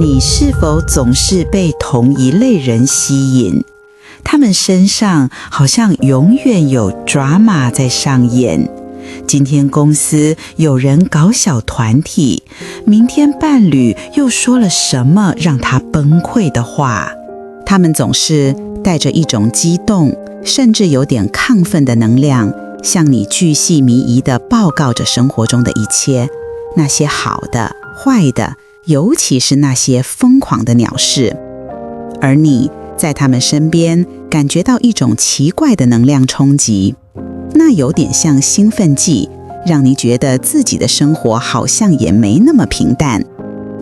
你是否总是被同一类人吸引？他们身上好像永远有 drama 在上演。今天公司有人搞小团体，明天伴侣又说了什么让他崩溃的话。他们总是带着一种激动，甚至有点亢奋的能量，向你巨细靡遗地报告着生活中的一切，那些好的、坏的，尤其是那些疯狂的鸟事。而你在他们身边感觉到一种奇怪的能量冲击，那有点像兴奋剂，让你觉得自己的生活好像也没那么平淡。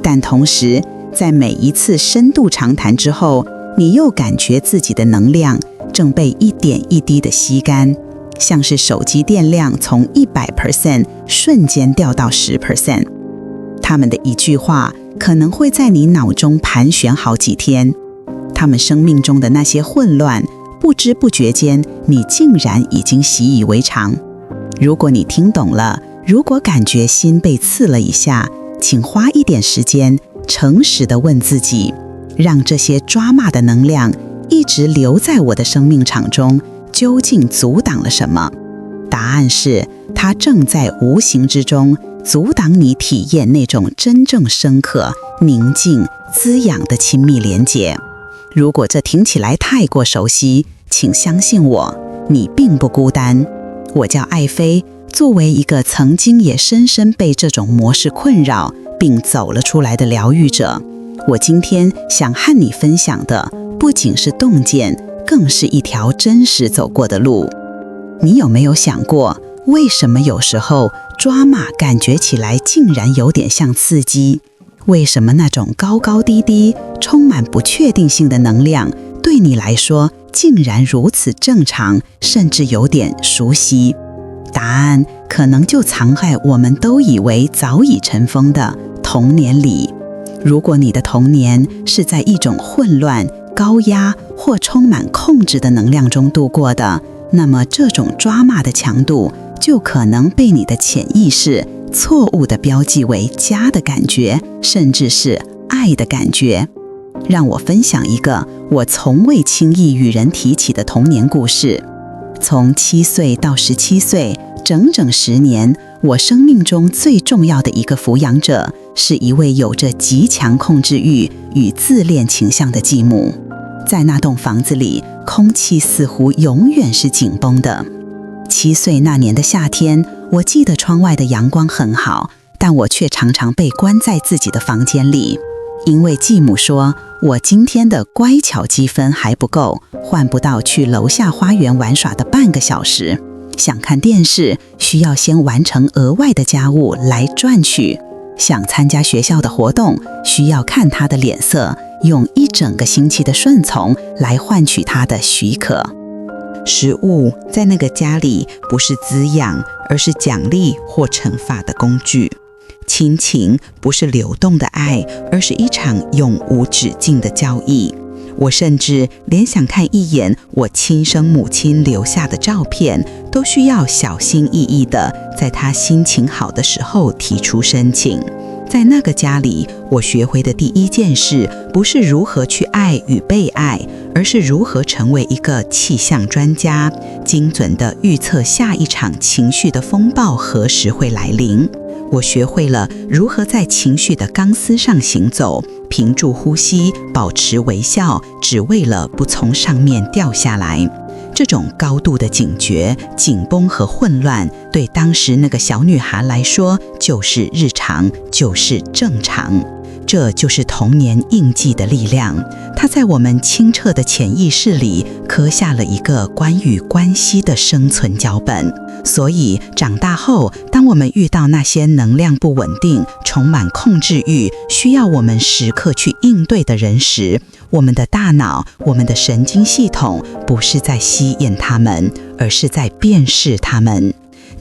但同时，在每一次深度长谈之后，你又感觉自己的能量正被一点一滴的吸干，像是手机电量从100% 瞬间掉到10%。他们的一句话可能会在你脑中盘旋好几天，他们生命中的那些混乱，不知不觉间你竟然已经习以为常。如果你听懂了，如果感觉心被刺了一下，请花一点时间诚实地问自己，让这些抓骂的能量一直留在我的生命场中，究竟阻挡了什么？答案是，它正在无形之中阻挡你体验那种真正深刻、宁静、滋养的亲密连结。如果这听起来太过熟悉，请相信我，你并不孤单。我叫艾菲，作为一个曾经也深深被这种模式困扰并走了出来的疗愈者，我今天想和你分享的不仅是洞见，更是一条真实走过的路。你有没有想过，为什么有时候抓马感觉起来竟然有点像刺激？为什么那种高高低低、充满不确定性的能量，对你来说竟然如此正常，甚至有点熟悉？答案可能就藏在我们都以为早已尘封的童年里。如果你的童年是在一种混乱、高压或充满控制的能量中度过的，那么这种抓骂的强度就可能被你的潜意识错误地标记为家的感觉，甚至是爱的感觉。让我分享一个我从未轻易与人提起的童年故事。从7岁到17岁，整整10年，我生命中最重要的一个抚养者是一位有着极强控制欲与自恋倾向的继母。在那栋房子里，空气似乎永远是紧绷的。7岁那年的夏天，我记得窗外的阳光很好，但我却常常被关在自己的房间里，因为继母说我今天的乖巧积分还不够，换不到去楼下花园玩耍的半个小时。想看电视，需要先完成额外的家务来赚取；想参加学校的活动，需要看他的脸色，用一整个星期的顺从来换取他的许可。食物在那个家里不是滋养，而是奖励或惩罚的工具。亲情不是流动的爱，而是一场永无止境的交易。我甚至连想看一眼我亲生母亲留下的照片，都需要小心翼翼地在她心情好的时候提出申请。在那个家里，我学会的第一件事不是如何去爱与被爱，而是如何成为一个气象专家，精准地预测下一场情绪的风暴何时会来临。我学会了如何在情绪的钢丝上行走，屏住呼吸，保持微笑，只为了不从上面掉下来。这种高度的警觉、紧绷和混乱，对当时那个小女孩来说，就是日常，就是正常。这就是童年印记的力量，它在我们清澈的潜意识里刻下了一个关于关系的生存脚本。所以长大后，当我们遇到那些能量不稳定、充满控制欲，需要我们时刻去应对的人时，我们的大脑、我们的神经系统不是在吸引他们，而是在辨识他们。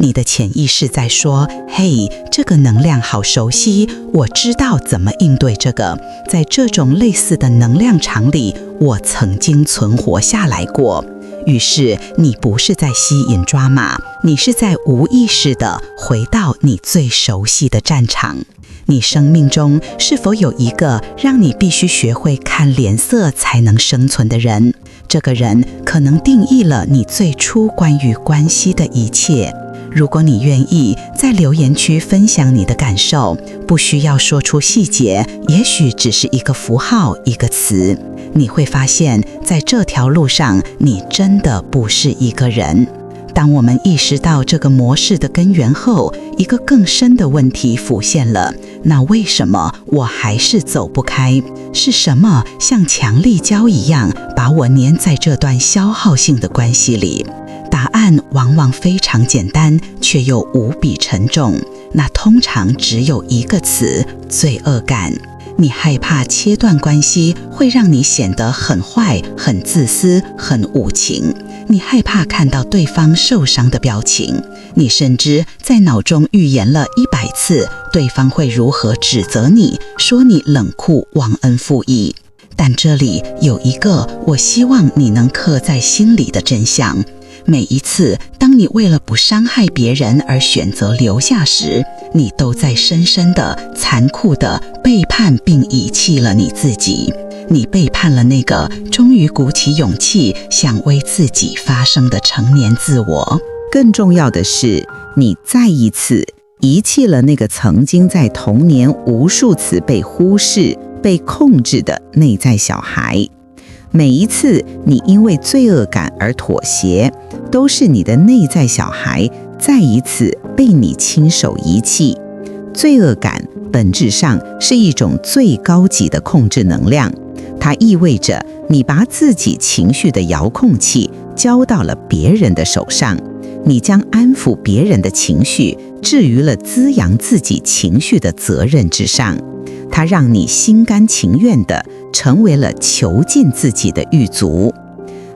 你的潜意识在说，嘿，这个能量好熟悉，我知道怎么应对这个。在这种类似的能量场里，我曾经存活下来过。于是你不是在吸引抓马，你是在无意识地回到你最熟悉的战场。你生命中是否有一个让你必须学会看脸色才能生存的人？这个人可能定义了你最初关于关系的一切。如果你愿意在留言区分享你的感受，不需要说出细节，也许只是一个符号，一个词，你会发现在这条路上，你真的不是一个人。当我们意识到这个模式的根源后，一个更深的问题浮现了，那为什么我还是走不开？是什么像强力胶一样把我粘在这段消耗性的关系里？答案往往非常简单，却又无比沉重。那通常只有一个词：罪恶感。你害怕切断关系会让你显得很坏、很自私、很无情。你害怕看到对方受伤的表情。你甚至在脑中预言了100次对方会如何指责你，说你冷酷、忘恩负义。但这里有一个我希望你能刻在心里的真相。每一次当你为了不伤害别人而选择留下时，你都在深深的、残酷的背叛并遗弃了你自己。你背叛了那个终于鼓起勇气想为自己发声的成年自我。更重要的是，你再一次遗弃了那个曾经在童年无数次被忽视、被控制的内在小孩。每一次你因为罪恶感而妥协，都是你的内在小孩再一次被你亲手遗弃。罪恶感本质上是一种最高级的控制能量，它意味着你把自己情绪的遥控器交到了别人的手上，你将安抚别人的情绪置于了滋养自己情绪的责任之上。它让你心甘情愿地成为了囚禁自己的狱卒。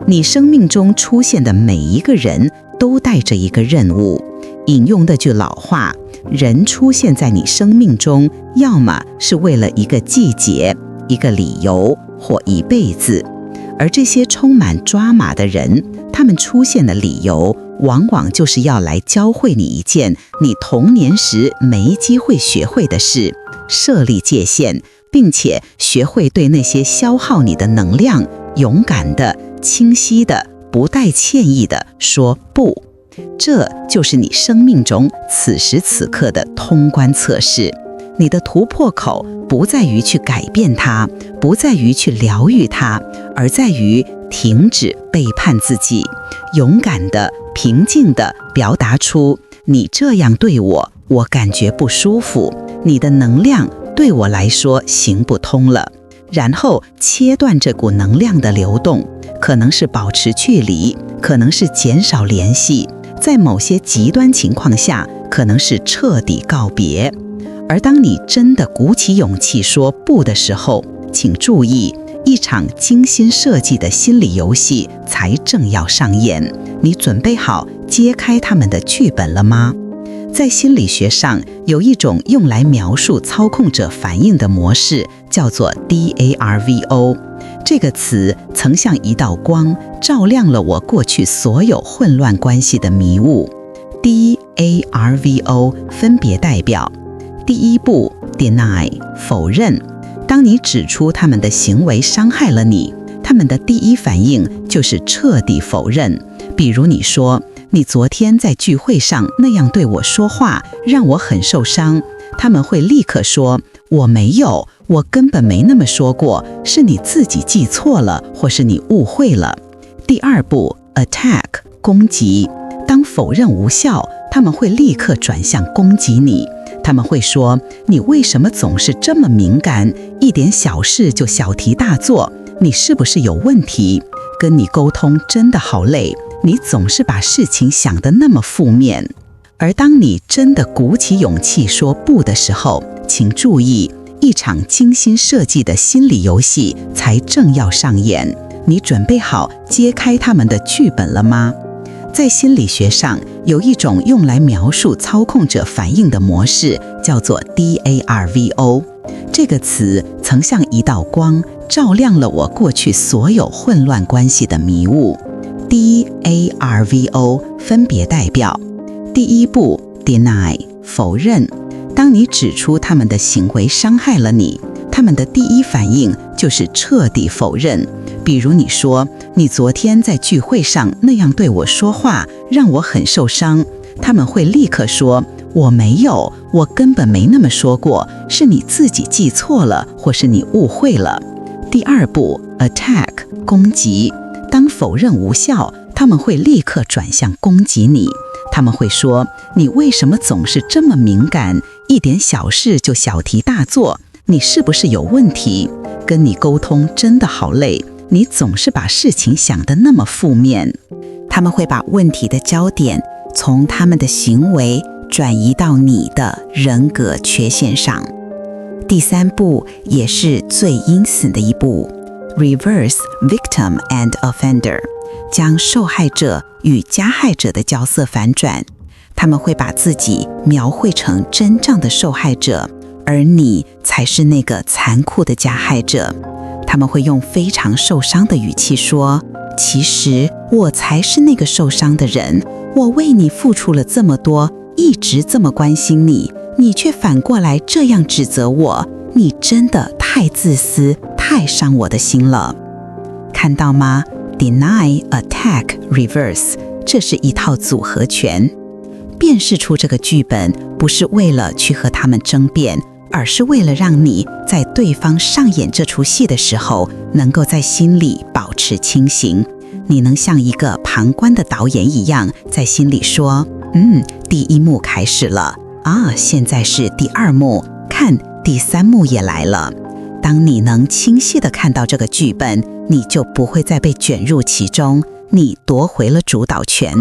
你生命中出现的每一个人都带着一个任务。引用的句老话，人出现在你生命中，要么是为了一个季节、一个理由或一辈子。而这些充满抓马的人，他们出现的理由往往就是要来教会你一件你童年时没机会学会的事，设立界限，并且学会对那些消耗你的能量，勇敢的、清晰的、不带歉意的说不。这就是你生命中此时此刻的通关测试。你的突破口不在于去改变它，不在于去疗愈它，而在于停止背叛自己，勇敢的、平静的表达出你这样对我，我感觉不舒服，你的能量对我来说行不通了。然后切断这股能量的流动，可能是保持距离，可能是减少联系，在某些极端情况下，可能是彻底告别。而当你真的鼓起勇气说不的时候，请注意，一场精心设计的心理游戏才正要上演。你准备好揭开他们的剧本了吗？在心理学上，有一种用来描述操控者反应的模式，叫做 DARVO。这个词曾像一道光，照亮了我过去所有混乱关系的迷雾。DARVO 分别代表：第一步 Deny 否认，当你指出他们的行为伤害了你，他们的第一反应就是彻底否认。比如你说，你昨天在聚会上那样对我说话，让我很受伤。他们会立刻说，我没有，我根本没那么说过，是你自己记错了，或是你误会了。第二步 Attack 攻击，当否认无效，他们会立刻转向攻击你。他们会说，你为什么总是这么敏感，一点小事就小题大做，你是不是有问题？跟你沟通真的好累，你总是把事情想得那么负面。而当你真的鼓起勇气说不的时候，请注意，一场精心设计的心理游戏才正要上演。你准备好揭开他们的剧本了吗？在心理学上，有一种用来描述操控者反应的模式，叫做 DARVO。这个词曾像一道光，照亮了我过去所有混乱关系的迷雾。DARVO 分别代表：第一步 Deny 否认，当你指出他们的行为伤害了你，他们的第一反应就是彻底否认。比如你说，你昨天在聚会上那样对我说话，让我很受伤，他们会立刻说，我没有，我根本没那么说过，是你自己记错了，或是你误会了。第二步 ，attack 攻击。当否认无效，他们会立刻转向攻击你。他们会说，你为什么总是这么敏感，一点小事就小题大做？你是不是有问题？跟你沟通真的好累，你总是把事情想得那么负面。他们会把问题的焦点从他们的行为转移到你的人格缺陷上。第三步也是最阴森的一步， Reverse Victim and Offender， 将受害者与加害者的角色反转。他们会把自己描绘成真正的受害者，而你才是那个残酷的加害者。他们会用非常受伤的语气说，其实我才是那个受伤的人，我为你付出了这么多，一直这么关心你，你却反过来这样指责我，你真的太自私，太伤我的心了。看到吗？ Deny, Attack, Reverse， 这是一套组合拳。辨识出这个剧本，不是为了去和他们争辩，而是为了让你在对方上演这出戏的时候，能够在心里保持清醒。你能像一个旁观的导演一样，在心里说，第一幕开始了啊，现在是第二幕，看第三幕也来了。当你能清晰地看到这个剧本，你就不会再被卷入其中，你夺回了主导权。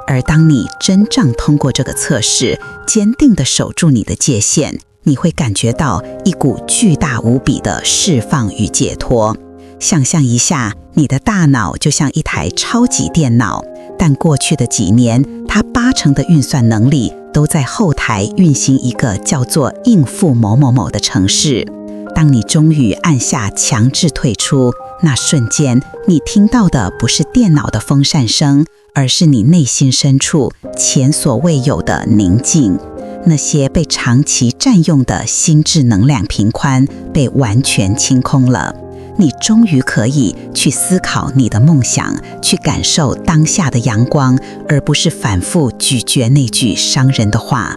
而当你真正通过这个测试，坚定地守住你的界限，你会感觉到一股巨大无比的释放与解脱。想象一下，你的大脑就像一台超级电脑，但过去的几年，它80%的运算能力都在后台运行一个叫做应付某某某的程式。当你终于按下强制退出，那瞬间，你听到的不是电脑的风扇声，而是你内心深处前所未有的宁静。那些被长期占用的心智能量频宽被完全清空了。你终于可以去思考你的梦想，去感受当下的阳光，而不是反复咀嚼那句伤人的话。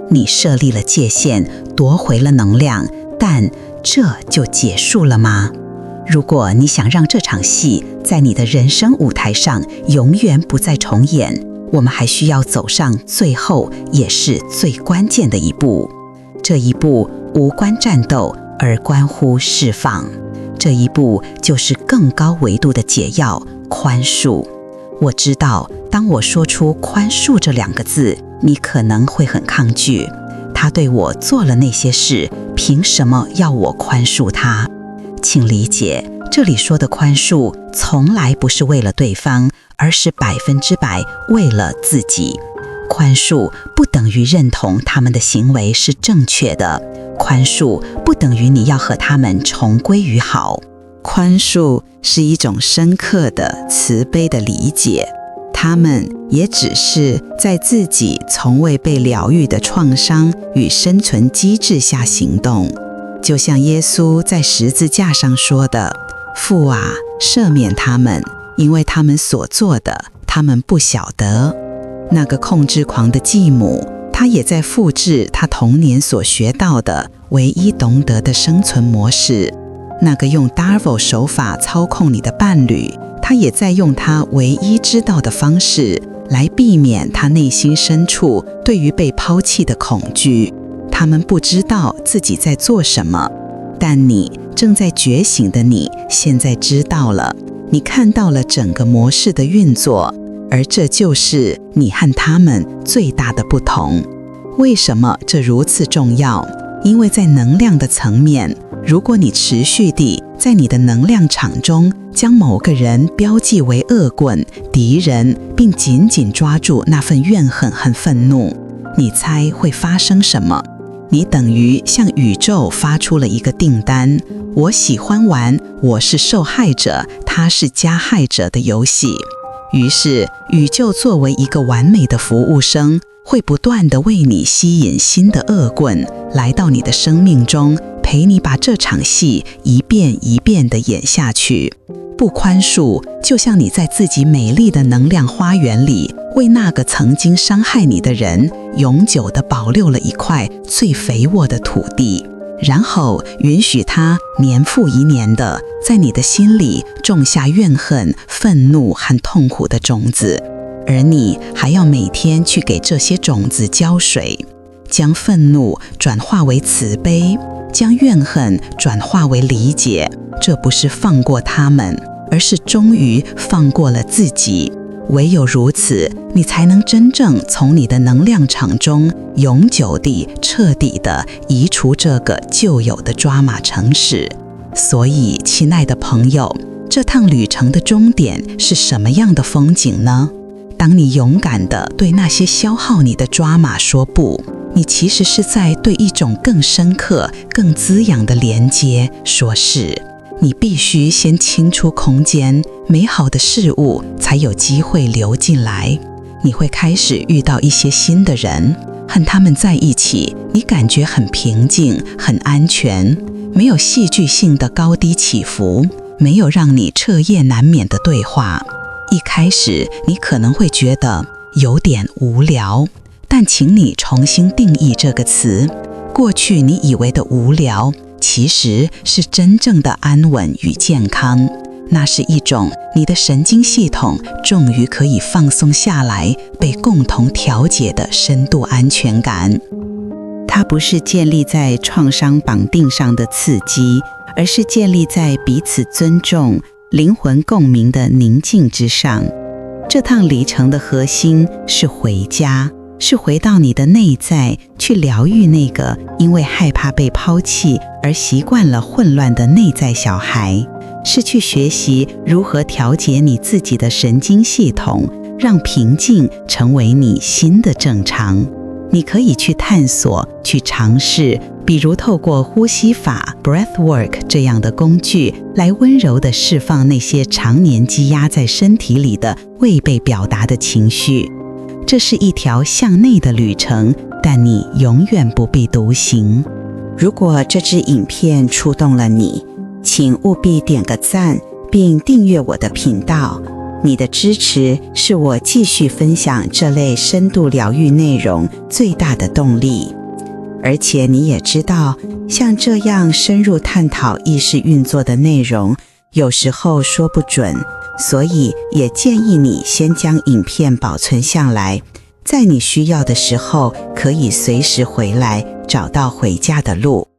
你设立了界限，夺回了能量，但这就结束了吗？如果你想让这场戏在你的人生舞台上永远不再重演，我们还需要走上最后也是最关键的一步。这一步无关战斗，而关乎释放。这一步就是更高维度的解药——宽恕。我知道，当我说出宽恕这2个字，你可能会很抗拒。他对我做了那些事，凭什么要我宽恕他？请理解，这里说的宽恕从来不是为了对方，而是100%为了自己。宽恕不等于认同他们的行为是正确的，宽恕不等于你要和他们重归于好。宽恕是一种深刻的慈悲的理解，他们也只是在自己从未被疗愈的创伤与生存机制下行动。就像耶稣在十字架上说的，父啊，赦免他们，因为他们所做的，他们不晓得。那个控制狂的继母，她也在复制她童年所学到的唯一懂得的生存模式。那个用 Darvo 手法操控你的伴侣，他也在用他唯一知道的方式来避免他内心深处对于被抛弃的恐惧。他们不知道自己在做什么，但你正在觉醒的你现在知道了，你看到了整个模式的运作，而这就是你和他们最大的不同。为什么这如此重要？因为在能量的层面，如果你持续地在你的能量场中将某个人标记为恶棍、敌人，并紧紧抓住那份怨恨和愤怒，你猜会发生什么？你等于向宇宙发出了一个订单，我喜欢玩我是受害者，他是加害者的游戏。于是宇宙作为一个完美的服务生，会不断地为你吸引新的恶棍来到你的生命中，陪你把这场戏一遍一遍地演下去。不宽恕，就像你在自己美丽的能量花园里，为那个曾经伤害你的人永久地保留了一块最肥沃的土地，然后允许他年复一年地在你的心里种下怨恨、愤怒和痛苦的种子，而你还要每天去给这些种子浇水，将愤怒转化为慈悲，将怨恨转化为理解。这不是放过他们，而是终于放过了自己。唯有如此，你才能真正从你的能量场中永久地、彻底地移除这个旧有的抓马城市。所以，亲爱的朋友，这趟旅程的终点是什么样的风景呢？当你勇敢地对那些消耗你的抓马说不，你其实是在对一种更深刻、更滋养的连接说是。你必须先清出空间，美好的事物才有机会流进来。你会开始遇到一些新的人，和他们在一起，你感觉很平静、很安全，没有戏剧性的高低起伏，没有让你彻夜难眠的对话。一开始你可能会觉得有点无聊，但请你重新定义这个词。过去你以为的无聊，其实是真正的安稳与健康。那是一种你的神经系统终于可以放松下来，被共同调节的深度安全感。它不是建立在创伤绑定上的刺激，而是建立在彼此尊重、灵魂共鸣的宁静之上。这趟旅程的核心是回家，是回到你的内在，去疗愈那个因为害怕被抛弃而习惯了混乱的内在小孩，是去学习如何调节你自己的神经系统，让平静成为你新的正常。你可以去探索，去尝试，比如透过呼吸法 breathwork 这样的工具，来温柔地释放那些常年积压在身体里的未被表达的情绪。这是一条向内的旅程，但你永远不必独行。如果这支影片触动了你，请务必点个赞，并订阅我的频道。你的支持是我继续分享这类深度疗愈内容最大的动力。而且你也知道，像这样深入探讨意识运作的内容，有时候说不准，所以也建议你先将影片保存下来，在你需要的时候可以随时回来，找到回家的路。